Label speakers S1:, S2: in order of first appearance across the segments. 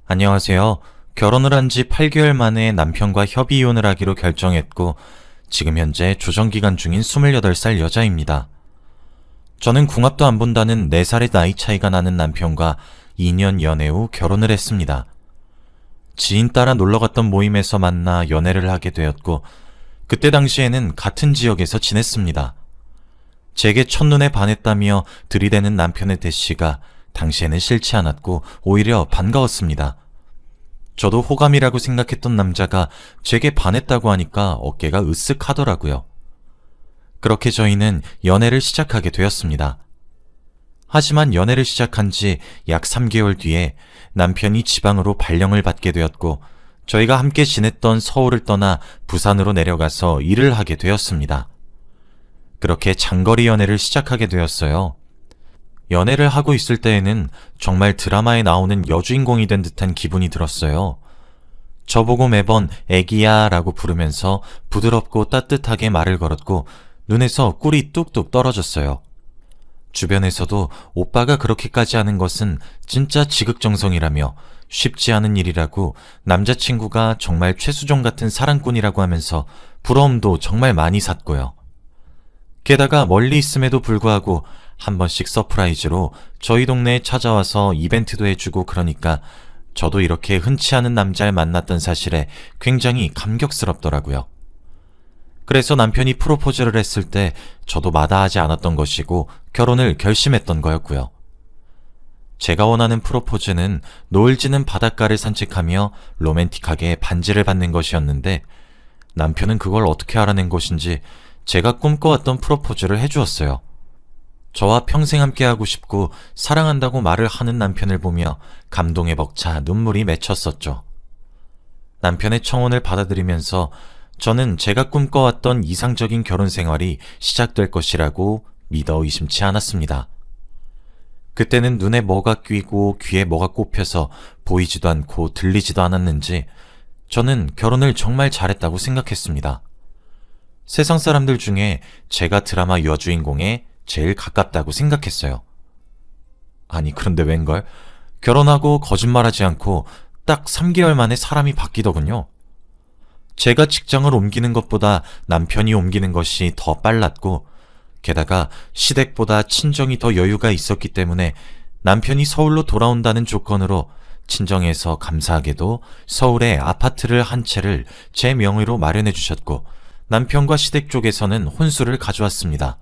S1: 안녕하세요. 결혼을 한 지 8개월 만에 남편과 협의 이혼을 하기로 결정했고, 지금 현재 조정기간 중인 28살 여자입니다. 저는 궁합도 안 본다는 4살의 나이 차이가 나는 남편과 2년 연애 후 결혼을 했습니다. 지인 따라 놀러갔던 모임에서 만나 연애를 하게 되었고, 그때 당시에는 같은 지역에서 지냈습니다. 제게 첫눈에 반했다며 들이대는 남편의 대시가 당시에는 싫지 않았고 오히려 반가웠습니다. 저도 호감이라고 생각했던 남자가 제게 반했다고 하니까 어깨가 으쓱하더라고요. 그렇게 저희는 연애를 시작하게 되었습니다. 하지만 연애를 시작한 지 약 3개월 뒤에 남편이 지방으로 발령을 받게 되었고, 저희가 함께 지냈던 서울을 떠나 부산으로 내려가서 일을 하게 되었습니다. 그렇게 장거리 연애를 시작하게 되었어요. 연애를 하고 있을 때에는 정말 드라마에 나오는 여주인공이 된 듯한 기분이 들었어요. 저보고 매번 애기야 라고 부르면서 부드럽고 따뜻하게 말을 걸었고, 눈에서 꿀이 뚝뚝 떨어졌어요. 주변에서도 오빠가 그렇게까지 하는 것은 진짜 지극정성이라며 쉽지 않은 일이라고, 남자친구가 정말 최수종 같은 사랑꾼이라고 하면서 부러움도 정말 많이 샀고요. 게다가 멀리 있음에도 불구하고 한 번씩 서프라이즈로 저희 동네에 찾아와서 이벤트도 해주고, 그러니까 저도 이렇게 흔치 않은 남자를 만났던 사실에 굉장히 감격스럽더라고요. 그래서 남편이 프로포즈를 했을 때 저도 마다하지 않았던 것이고 결혼을 결심했던 거였고요. 제가 원하는 프로포즈는 노을 지는 바닷가를 산책하며 로맨틱하게 반지를 받는 것이었는데, 남편은 그걸 어떻게 알아낸 것인지 제가 꿈꿔왔던 프로포즈를 해주었어요. 저와 평생 함께하고 싶고 사랑한다고 말을 하는 남편을 보며 감동에 벅차 눈물이 맺혔었죠. 남편의 청혼을 받아들이면서 저는 제가 꿈꿔왔던 이상적인 결혼 생활이 시작될 것이라고 믿어 의심치 않았습니다. 그때는 눈에 뭐가 끼고 귀에 뭐가 꼽혀서 보이지도 않고 들리지도 않았는지 저는 결혼을 정말 잘했다고 생각했습니다. 세상 사람들 중에 제가 드라마 여주인공에 제일 가깝다고 생각했어요. 아니, 그런데 웬걸? 결혼하고 거짓말하지 않고 딱 3개월 만에 사람이 바뀌더군요. 제가 직장을 옮기는 것보다 남편이 옮기는 것이 더 빨랐고, 게다가 시댁보다 친정이 더 여유가 있었기 때문에 남편이 서울로 돌아온다는 조건으로 친정에서 감사하게도 서울에 아파트를 한 채를 제 명의로 마련해 주셨고, 남편과 시댁 쪽에서는 혼수를 가져왔습니다.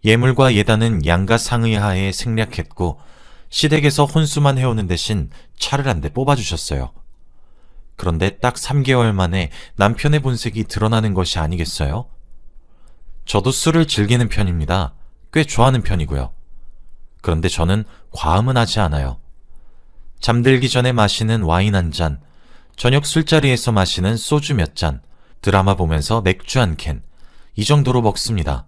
S1: 예물과 예단은 양가 상의하에 생략했고, 시댁에서 혼수만 해오는 대신 차를 한 대 뽑아주셨어요. 그런데 딱 3개월 만에 남편의 본색이 드러나는 것이 아니겠어요? 저도 술을 즐기는 편입니다. 꽤 좋아하는 편이고요. 그런데 저는 과음은 하지 않아요. 잠들기 전에 마시는 와인 한 잔, 저녁 술자리에서 마시는 소주 몇 잔, 드라마 보면서 맥주 한 캔, 이 정도로 먹습니다.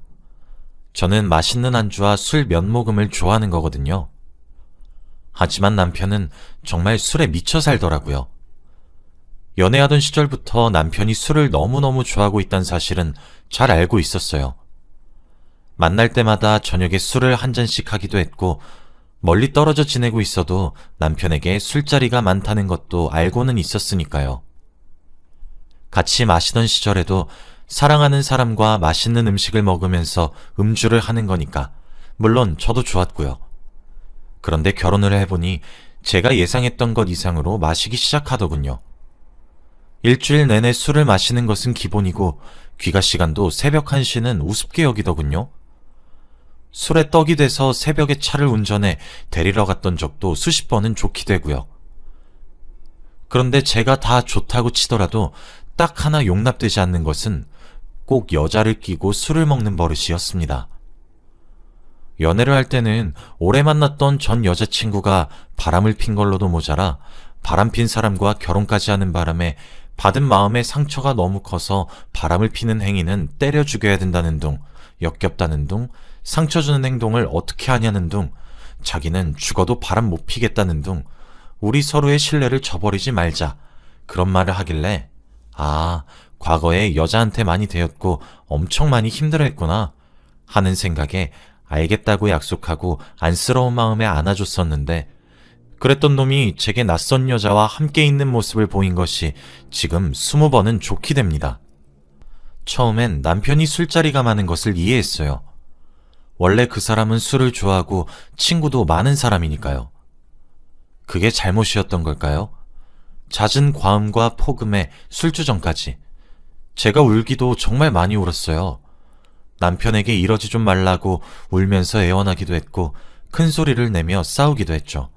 S1: 저는 맛있는 안주와 술 몇 모금을 좋아하는 거거든요. 하지만 남편은 정말 술에 미쳐 살더라고요. 연애하던 시절부터 남편이 술을 너무너무 좋아하고 있다는 사실은 잘 알고 있었어요. 만날 때마다 저녁에 술을 한 잔씩 하기도 했고, 멀리 떨어져 지내고 있어도 남편에게 술자리가 많다는 것도 알고는 있었으니까요. 같이 마시던 시절에도 사랑하는 사람과 맛있는 음식을 먹으면서 음주를 하는 거니까 물론 저도 좋았고요. 그런데 결혼을 해보니 제가 예상했던 것 이상으로 마시기 시작하더군요. 일주일 내내 술을 마시는 것은 기본이고 귀가 시간도 새벽 1시는 우습게 여기더군요. 술에 떡이 돼서 새벽에 차를 운전해 데리러 갔던 적도 수십 번은 좋게 되고요. 그런데 제가 다 좋다고 치더라도 딱 하나 용납되지 않는 것은 꼭 여자를 끼고 술을 먹는 버릇이었습니다. 연애를 할 때는 오래 만났던 전 여자친구가 바람을 핀 걸로도 모자라 바람핀 사람과 결혼까지 하는 바람에 받은 마음의 상처가 너무 커서 바람을 피는 행위는 때려 죽여야 된다는 둥, 역겹다는 둥, 상처 주는 행동을 어떻게 하냐는 둥, 자기는 죽어도 바람 못 피겠다는 둥, 우리 서로의 신뢰를 저버리지 말자, 그런 말을 하길래 과거에 여자한테 많이 대었고 엄청 많이 힘들어했구나 하는 생각에 알겠다고 약속하고 안쓰러운 마음에 안아줬었는데, 그랬던 놈이 제게 낯선 여자와 함께 있는 모습을 보인 것이 지금 20번은 좋게 됩니다. 처음엔 남편이 술자리가 많은 것을 이해했어요. 원래 그 사람은 술을 좋아하고 친구도 많은 사람이니까요. 그게 잘못이었던 걸까요? 잦은 과음과 폭음에 술주정까지. 제가 울기도 정말 많이 울었어요. 남편에게 이러지 좀 말라고 울면서 애원하기도 했고 큰 소리를 내며 싸우기도 했죠.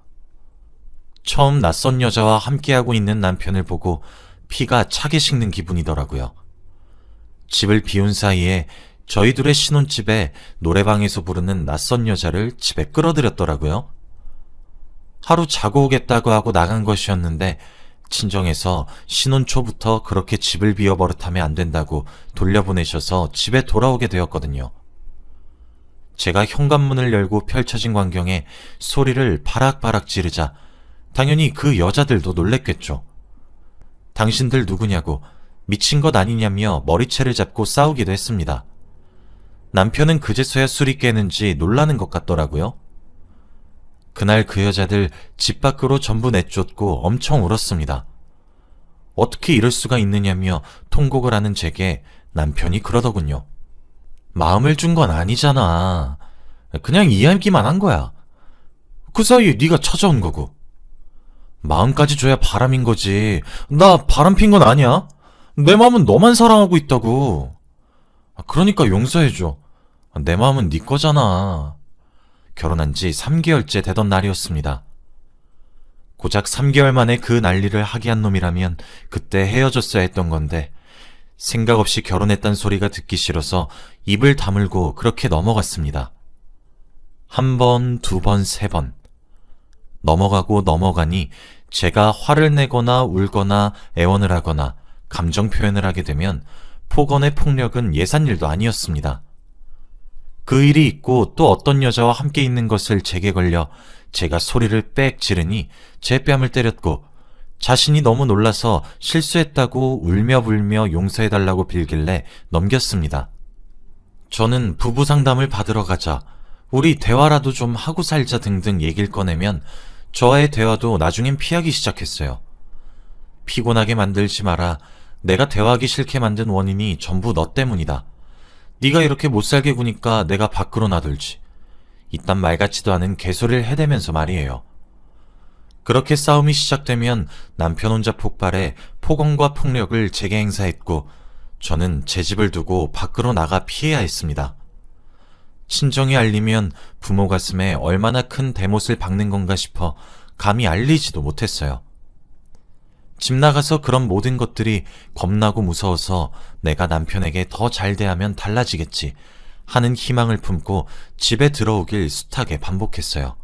S1: 처음 낯선 여자와 함께하고 있는 남편을 보고 피가 차게 식는 기분이더라고요. 집을 비운 사이에 저희 둘의 신혼집에 노래방에서 부르는 낯선 여자를 집에 끌어들였더라고요. 하루 자고 오겠다고 하고 나간 것이었는데 친정에서 신혼 초부터 그렇게 집을 비워 버릇하면 안 된다고 돌려보내셔서 집에 돌아오게 되었거든요. 제가 현관문을 열고 펼쳐진 광경에 소리를 바락바락 지르자 당연히 그 여자들도 놀랬겠죠. 당신들 누구냐고 미친 것 아니냐며 머리채를 잡고 싸우기도 했습니다. 남편은 그제서야 술이 깨는지 놀라는 것 같더라고요. 그날 그 여자들 집 밖으로 전부 내쫓고 엄청 울었습니다. 어떻게 이럴 수가 있느냐며 통곡을 하는 제게 남편이 그러더군요. 마음을 준 건 아니잖아. 그냥 이해하기만 한 거야. 그 사이에 네가 찾아온 거고. 마음까지 줘야 바람인 거지. 나 바람 핀 건 아니야. 내 마음은 너만 사랑하고 있다고. 그러니까 용서해줘. 내 마음은 네 거잖아. 결혼한 지 3개월째 되던 날이었습니다. 고작 3개월 만에 그 난리를 하게 한 놈이라면 그때 헤어졌어야 했던 건데 생각 없이 결혼했단 소리가 듣기 싫어서 입을 다물고 그렇게 넘어갔습니다. 한 번, 두 번, 세 번. 넘어가고 넘어가니 제가 화를 내거나 울거나 애원을 하거나 감정 표현을 하게 되면 폭언의 폭력은 예산일도 아니었습니다. 그 일이 있고 또 어떤 여자와 함께 있는 것을 제게 걸려 제가 소리를 빽 지르니 제 뺨을 때렸고 자신이 너무 놀라서 실수했다고 울며 불며 용서해달라고 빌길래 넘겼습니다. 저는 부부 상담을 받으러 가자 우리 대화라도 좀 하고 살자 등등 얘기를 꺼내면 저와의 대화도 나중엔 피하기 시작했어요. 피곤하게 만들지 마라. 내가 대화하기 싫게 만든 원인이 전부 너 때문이다. 네가 이렇게 못살게 구니까 내가 밖으로 나돌지. 이딴 말 같지도 않은 개소리를 해대면서 말이에요. 그렇게 싸움이 시작되면 남편 혼자 폭발해 폭언과 폭력을 제게 행사했고 저는 제 집을 두고 밖으로 나가 피해야 했습니다. 친정이 알리면 부모 가슴에 얼마나 큰 대못을 박는 건가 싶어 감히 알리지도 못했어요. 집 나가서 그런 모든 것들이 겁나고 무서워서 내가 남편에게 더 잘 대하면 달라지겠지 하는 희망을 품고 집에 들어오길 숱하게 반복했어요.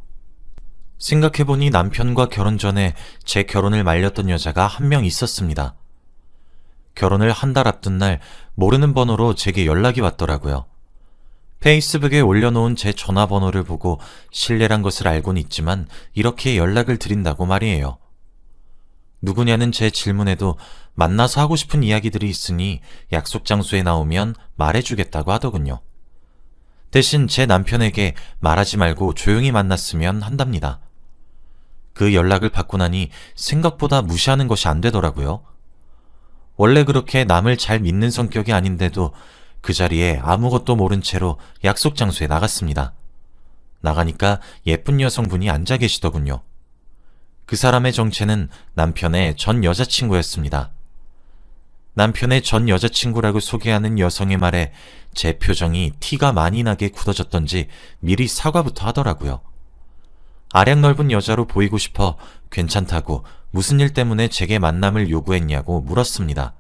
S1: 생각해보니 남편과 결혼 전에 제 결혼을 말렸던 여자가 한 명 있었습니다. 결혼을 한 달 앞둔 날 모르는 번호로 제게 연락이 왔더라고요. 페이스북에 올려놓은 제 전화번호를 보고 실례란 것을 알고는 있지만 이렇게 연락을 드린다고 말이에요. 누구냐는 제 질문에도 만나서 하고 싶은 이야기들이 있으니 약속 장소에 나오면 말해주겠다고 하더군요. 대신 제 남편에게 말하지 말고 조용히 만났으면 한답니다. 그 연락을 받고 나니 생각보다 무시하는 것이 안 되더라고요. 원래 그렇게 남을 잘 믿는 성격이 아닌데도 그 자리에 아무것도 모른 채로 약속 장소에 나갔습니다. 나가니까 예쁜 여성분이 앉아 계시더군요. 그 사람의 정체는 남편의 전 여자친구였습니다. 남편의 전 여자친구라고 소개하는 여성의 말에 제 표정이 티가 많이 나게 굳어졌던지 미리 사과부터 하더라고요. 아량 넓은 여자로 보이고 싶어 괜찮다고 무슨 일 때문에 제게 만남을 요구했냐고 물었습니다.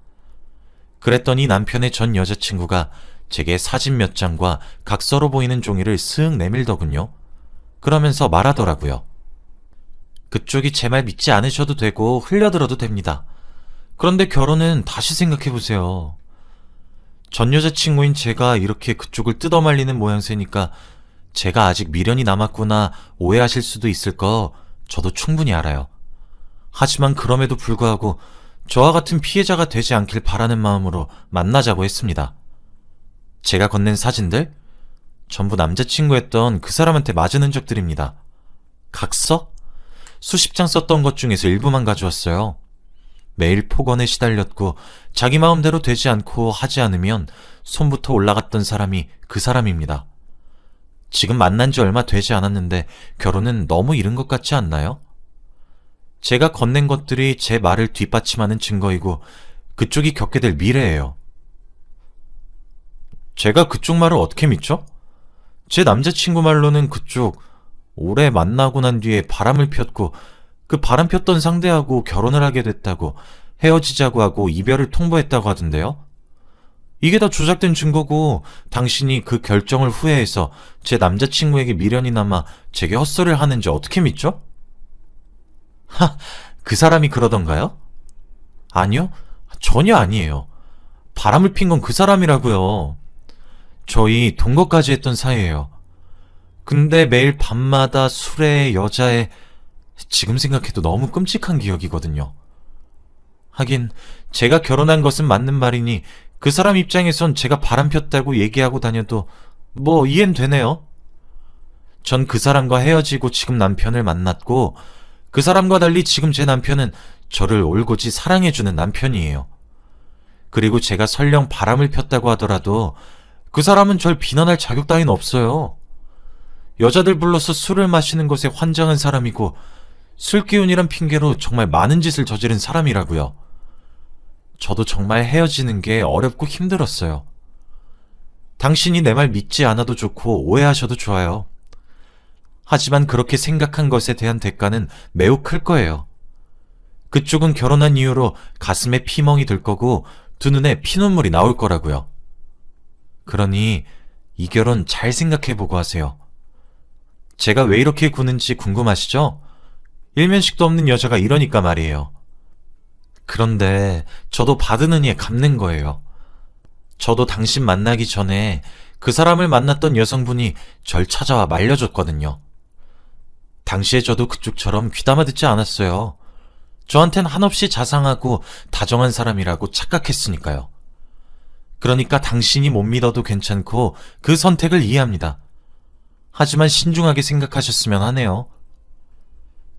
S1: 그랬더니 남편의 전 여자친구가 제게 사진 몇 장과 각서로 보이는 종이를 쓱 내밀더군요. 그러면서 말하더라고요. 그쪽이 제 말 믿지 않으셔도 되고 흘려들어도 됩니다. 그런데 결혼은 다시 생각해보세요. 전 여자친구인 제가 이렇게 그쪽을 뜯어말리는 모양새니까 제가 아직 미련이 남았구나 오해하실 수도 있을 거 저도 충분히 알아요. 하지만 그럼에도 불구하고 저와 같은 피해자가 되지 않길 바라는 마음으로 만나자고 했습니다. 제가 건넨 사진들? 전부 남자친구였던 그 사람한테 맞은 흔적들입니다. 각서? 수십 장 썼던 것 중에서 일부만 가져왔어요. 매일 폭언에 시달렸고 자기 마음대로 되지 않고 하지 않으면 손부터 올라갔던 사람이 그 사람입니다. 지금 만난 지 얼마 되지 않았는데 결혼은 너무 이른 것 같지 않나요? 제가 건넨 것들이 제 말을 뒷받침하는 증거이고 그쪽이 겪게 될 미래예요. 제가 그쪽 말을 어떻게 믿죠? 제 남자친구 말로는 그쪽 오래 만나고 난 뒤에 바람을 폈고 그 바람 폈던 상대하고 결혼을 하게 됐다고 헤어지자고 하고 이별을 통보했다고 하던데요. 이게 다 조작된 증거고 당신이 그 결정을 후회해서 제 남자친구에게 미련이 남아 제게 헛소리를 하는지 어떻게 믿죠? 그 사람이 그러던가요? 아니요, 전혀 아니에요. 바람을 핀 건 그 사람이라고요. 저희 동거까지 했던 사이예요. 근데 매일 밤마다 술에 여자에 지금 생각해도 너무 끔찍한 기억이거든요. 하긴 제가 결혼한 것은 맞는 말이니 그 사람 입장에선 제가 바람 폈다고 얘기하고 다녀도 뭐 이해는 되네요. 전 그 사람과 헤어지고 지금 남편을 만났고 그 사람과 달리 지금 제 남편은 저를 올곧이 사랑해주는 남편이에요. 그리고 제가 설령 바람을 폈다고 하더라도 그 사람은 절 비난할 자격 따윈 없어요. 여자들 불러서 술을 마시는 것에 환장한 사람이고 술기운이란 핑계로 정말 많은 짓을 저지른 사람이라고요. 저도 정말 헤어지는 게 어렵고 힘들었어요. 당신이 내 말 믿지 않아도 좋고 오해하셔도 좋아요. 하지만 그렇게 생각한 것에 대한 대가는 매우 클 거예요. 그쪽은 결혼한 이후로 가슴에 피멍이 들 거고 두 눈에 피눈물이 나올 거라고요. 그러니 이 결혼 잘 생각해보고 하세요. 제가 왜 이렇게 구는지 궁금하시죠? 일면식도 없는 여자가 이러니까 말이에요. 그런데 저도 받은 은혜에 갚는 거예요. 저도 당신 만나기 전에 그 사람을 만났던 여성분이 절 찾아와 말려줬거든요. 당시에 저도 그쪽처럼 귀담아 듣지 않았어요. 저한텐 한없이 자상하고 다정한 사람이라고 착각했으니까요. 그러니까 당신이 못 믿어도 괜찮고 그 선택을 이해합니다. 하지만 신중하게 생각하셨으면 하네요.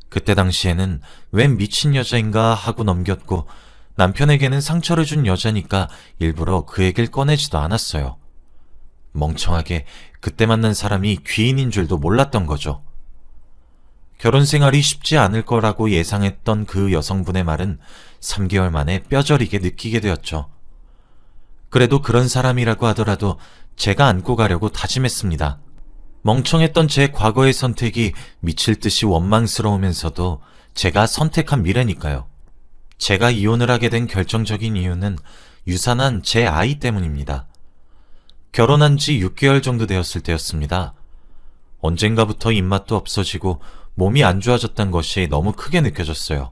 S1: 그때 당시에는 웬 미친 여자인가 하고 넘겼고 남편에게는 상처를 준 여자니까 일부러 그 얘기를 꺼내지도 않았어요. 멍청하게 그때 만난 사람이 귀인인 줄도 몰랐던 거죠. 결혼 생활이 쉽지 않을 거라고 예상했던 그 여성분의 말은 3개월 만에 뼈저리게 느끼게 되었죠. 그래도 그런 사람이라고 하더라도 제가 안고 가려고 다짐했습니다. 멍청했던 제 과거의 선택이 미칠 듯이 원망스러우면서도 제가 선택한 미래니까요. 제가 이혼을 하게 된 결정적인 이유는 유산한 제 아이 때문입니다. 결혼한 지 6개월 정도 되었을 때였습니다. 언젠가부터 입맛도 없어지고 몸이 안 좋아졌던 것이 너무 크게 느껴졌어요.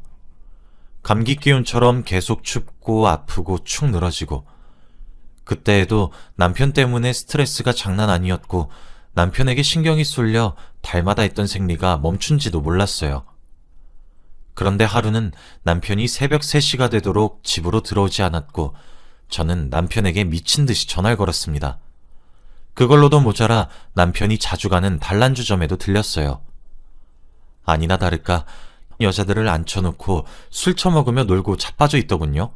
S1: 감기 기운처럼 계속 춥고 아프고 축 늘어지고 그때에도 남편 때문에 스트레스가 장난 아니었고 남편에게 신경이 쏠려 달마다 했던 생리가 멈춘지도 몰랐어요. 그런데 하루는 남편이 새벽 3시가 되도록 집으로 들어오지 않았고 저는 남편에게 미친 듯이 전화를 걸었습니다. 그걸로도 모자라 남편이 자주 가는 단란주점에도 들렸어요. 아니나 다를까 여자들을 앉혀놓고 술 처먹으며 놀고 자빠져 있더군요.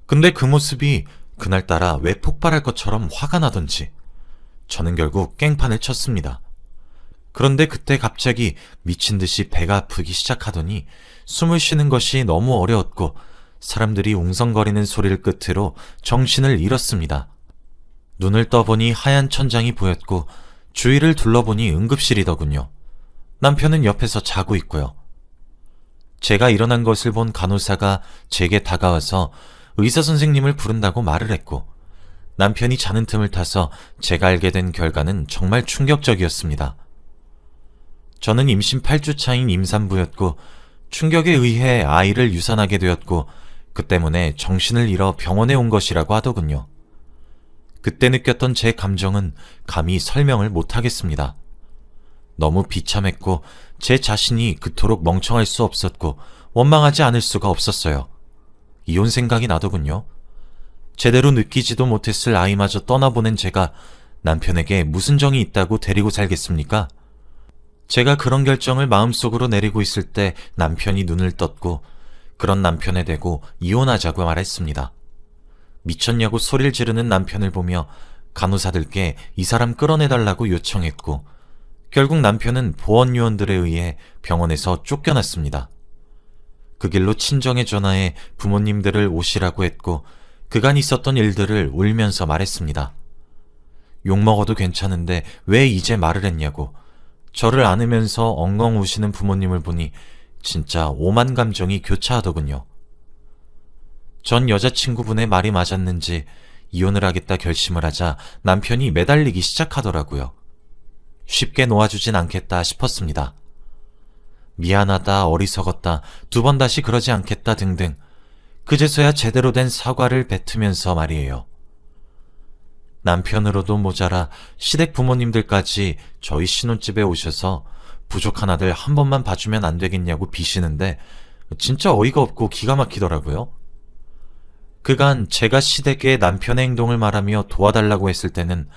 S1: 근데 그 모습이 그날따라 왜 폭발할 것처럼 화가 나던지 저는 결국 깽판을 쳤습니다. 그런데 그때 갑자기 미친 듯이 배가 아프기 시작하더니 숨을 쉬는 것이 너무 어려웠고 사람들이 웅성거리는 소리를 끝으로 정신을 잃었습니다. 눈을 떠보니 하얀 천장이 보였고 주위를 둘러보니 응급실이더군요. 남편은 옆에서 자고 있고요. 제가 일어난 것을 본 간호사가 제게 다가와서 의사 선생님을 부른다고 말을 했고 남편이 자는 틈을 타서 제가 알게 된 결과는 정말 충격적이었습니다. 저는 임신 8주 차인 임산부였고 충격에 의해 아이를 유산하게 되었고 그 때문에 정신을 잃어 병원에 온 것이라고 하더군요. 그때 느꼈던 제 감정은 감히 설명을 못하겠습니다. 너무 비참했고 제 자신이 그토록 멍청할 수 없었고 원망하지 않을 수가 없었어요. 이혼 생각이 나더군요. 제대로 느끼지도 못했을 아이마저 떠나보낸 제가 남편에게 무슨 정이 있다고 데리고 살겠습니까? 제가 그런 결정을 마음속으로 내리고 있을 때 남편이 눈을 떴고 그런 남편에 대고 이혼하자고 말했습니다. 미쳤냐고 소리를 지르는 남편을 보며 간호사들께 이 사람 끌어내달라고 요청했고 결국 남편은 보건요원들에 의해 병원에서 쫓겨났습니다. 그 길로 친정에 전화해 부모님들을 오시라고 했고 그간 있었던 일들을 울면서 말했습니다. 욕먹어도 괜찮은데 왜 이제 말을 했냐고 저를 안으면서 엉엉 우시는 부모님을 보니 진짜 오만 감정이 교차하더군요. 전 여자친구분의 말이 맞았는지 이혼을 하겠다 결심을 하자 남편이 매달리기 시작하더라고요. 쉽게 놓아주진 않겠다 싶었습니다. 미안하다, 어리석었다, 두 번 다시 그러지 않겠다 등등 그제서야 제대로 된 사과를 뱉으면서 말이에요. 남편으로도 모자라 시댁 부모님들까지 저희 신혼집에 오셔서 부족한 아들 한 번만 봐주면 안 되겠냐고 비시는데 진짜 어이가 없고 기가 막히더라고요. 그간 제가 시댁에 남편의 행동을 말하며 도와달라고 했을 때는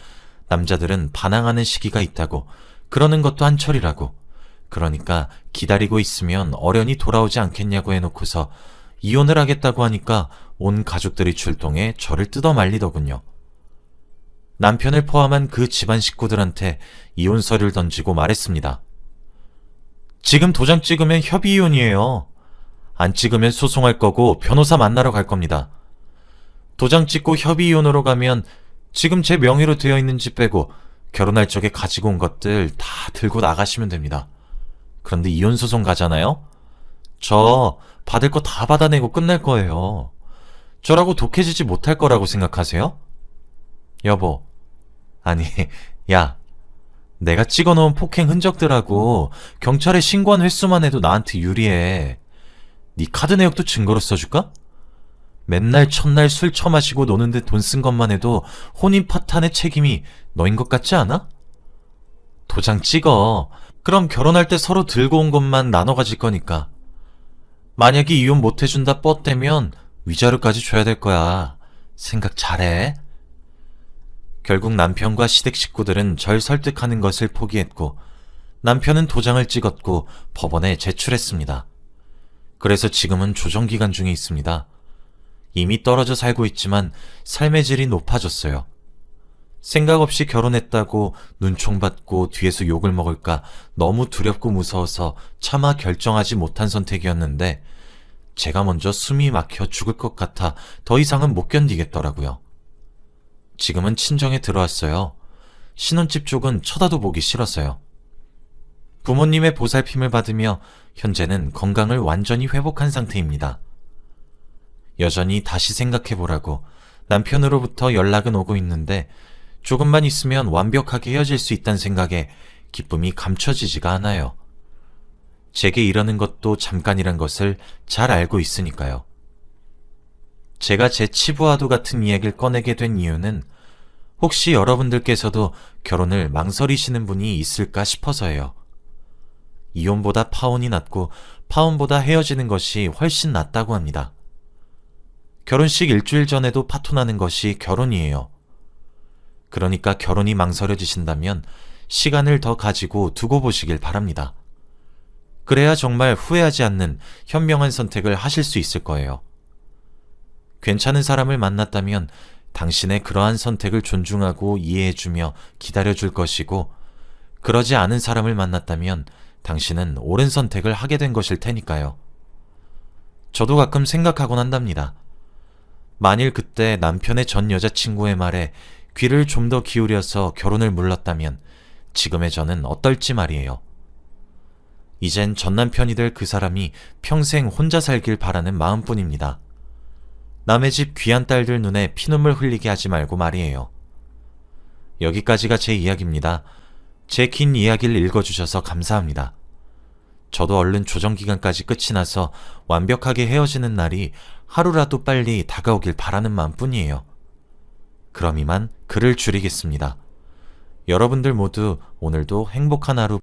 S1: 남자들은 반항하는 시기가 있다고 그러는 것도 한철이라고 그러니까 기다리고 있으면 어련히 돌아오지 않겠냐고 해놓고서 이혼을 하겠다고 하니까 온 가족들이 출동해 저를 뜯어 말리더군요. 남편을 포함한 그 집안 식구들한테 이혼 서류를 던지고 말했습니다. 지금 도장 찍으면 협의이혼이에요. 안 찍으면 소송할 거고 변호사 만나러 갈 겁니다. 도장 찍고 협의이혼으로 가면 지금 제 명의로 되어 있는 집 빼고 결혼할 적에 가지고 온 것들 다 들고 나가시면 됩니다. 그런데 이혼 소송 가잖아요? 저 받을 거 다 받아내고 끝낼 거예요. 저라고 독해지지 못할 거라고 생각하세요? 여보, 아니, 야, 내가 찍어놓은 폭행 흔적들하고 경찰에 신고한 횟수만 해도 나한테 유리해. 네 카드 내역도 증거로 써줄까? 맨날 첫날 술 처마시고 노는데 돈 쓴 것만 해도 혼인 파탄의 책임이 너인 것 같지 않아? 도장 찍어. 그럼 결혼할 때 서로 들고 온 것만 나눠 가질 거니까. 만약에 이혼 못 해준다 뻗대면 위자료까지 줘야 될 거야. 생각 잘해. 결국 남편과 시댁 식구들은 절 설득하는 것을 포기했고 남편은 도장을 찍었고 법원에 제출했습니다. 그래서 지금은 조정기간 중에 있습니다. 이미 떨어져 살고 있지만 삶의 질이 높아졌어요. 생각 없이 결혼했다고 눈총받고 뒤에서 욕을 먹을까 너무 두렵고 무서워서 차마 결정하지 못한 선택이었는데 제가 먼저 숨이 막혀 죽을 것 같아 더 이상은 못 견디겠더라고요. 지금은 친정에 들어왔어요. 신혼집 쪽은 쳐다도 보기 싫어서요. 부모님의 보살핌을 받으며 현재는 건강을 완전히 회복한 상태입니다. 여전히 다시 생각해보라고 남편으로부터 연락은 오고 있는데 조금만 있으면 완벽하게 헤어질 수 있다는 생각에 기쁨이 감춰지지가 않아요. 제게 이러는 것도 잠깐이란 것을 잘 알고 있으니까요. 제가 제 치부와도 같은 이야기를 꺼내게 된 이유는 혹시 여러분들께서도 결혼을 망설이시는 분이 있을까 싶어서예요. 이혼보다 파혼이 낫고 파혼보다 헤어지는 것이 훨씬 낫다고 합니다. 결혼식 일주일 전에도 파토나는 것이 결혼이에요. 그러니까 결혼이 망설여지신다면 시간을 더 가지고 두고 보시길 바랍니다. 그래야 정말 후회하지 않는 현명한 선택을 하실 수 있을 거예요. 괜찮은 사람을 만났다면 당신의 그러한 선택을 존중하고 이해해주며 기다려줄 것이고 그러지 않은 사람을 만났다면 당신은 옳은 선택을 하게 된 것일 테니까요. 저도 가끔 생각하곤 한답니다. 만일 그때 남편의 전 여자친구의 말에 귀를 좀 더 기울여서 결혼을 물렀다면 지금의 저는 어떨지 말이에요. 이젠 전 남편이 될 그 사람이 평생 혼자 살길 바라는 마음뿐입니다. 남의 집 귀한 딸들 눈에 피눈물 흘리게 하지 말고 말이에요. 여기까지가 제 이야기입니다. 제 긴 이야기를 읽어주셔서 감사합니다. 저도 얼른 조정기간까지 끝이 나서 완벽하게 헤어지는 날이 하루라도 빨리 다가오길 바라는 마음뿐이에요. 그럼 이만 글을 줄이겠습니다. 여러분들 모두 오늘도 행복한 하루